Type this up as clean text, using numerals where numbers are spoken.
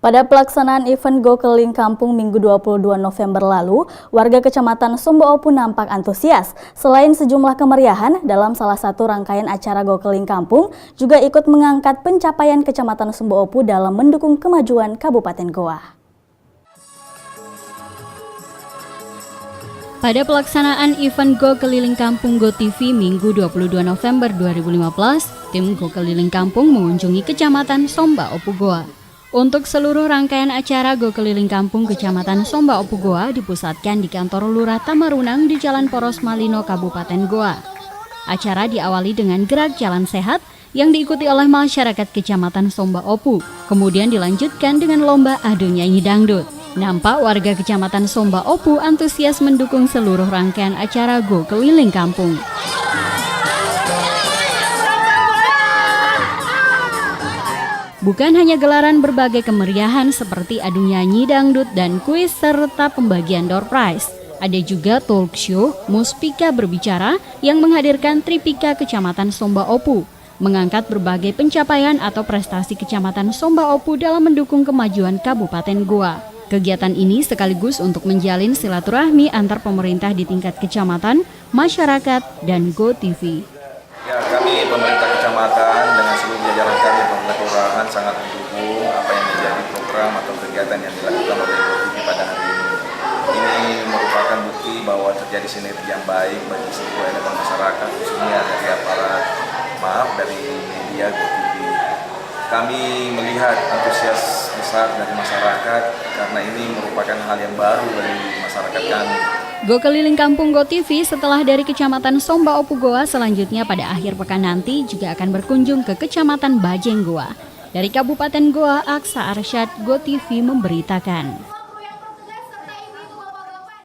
Pada pelaksanaan event Go Keliling Kampung Minggu 22 November lalu, warga Kecamatan Somba Opu nampak antusias. Selain sejumlah kemeriahan, dalam salah satu rangkaian acara Go Keliling Kampung, juga ikut mengangkat pencapaian Kecamatan Somba Opu dalam mendukung kemajuan Kabupaten Goa. Pada pelaksanaan event Go Keliling Kampung Go TV Minggu 22 November 2015, tim Go Keliling Kampung mengunjungi Kecamatan Somba Opu Goa. Untuk seluruh rangkaian acara Go Keliling Kampung Kecamatan Somba Opu Goa dipusatkan di kantor Lurah Tamarunang di Jalan Poros Malino, Kabupaten Goa. Acara diawali dengan gerak jalan sehat yang diikuti oleh masyarakat Kecamatan Somba Opu, kemudian dilanjutkan dengan lomba adu nyanyi dangdut. Nampak warga Kecamatan Somba Opu antusias mendukung seluruh rangkaian acara Go Keliling Kampung. Bukan hanya gelaran berbagai kemeriahan seperti adu nyanyi dangdut dan kuis serta pembagian door prize. Ada juga talk show Muspika Berbicara yang menghadirkan Tripika Kecamatan Somba Opu, mengangkat berbagai pencapaian atau prestasi Kecamatan Somba Opu dalam mendukung kemajuan Kabupaten Goa. Kegiatan ini sekaligus untuk menjalin silaturahmi antar pemerintah di tingkat kecamatan, masyarakat, dan Go TV. Ya, kami pemerintah kecamatan dengan seluruh jajaran kami pemerintah kelurahan sangat mendukung apa yang menjadi program atau kegiatan yang dilakukan oleh Go TV pada hari ini. Ini merupakan bukti bahwa terjadi sinergi yang baik bagi seluruh elemen masyarakat, khususnya dari media Go TV. Kami melihat antusias besar dari masyarakat karena ini merupakan hal yang baru bagi masyarakat kami. Go Keliling Kampung Go TV setelah dari Kecamatan Somba Opu Goa selanjutnya pada akhir pekan nanti juga akan berkunjung ke Kecamatan Bajeng Goa. Dari Kabupaten Goa, Aksa Arsyad, Go TV memberitakan.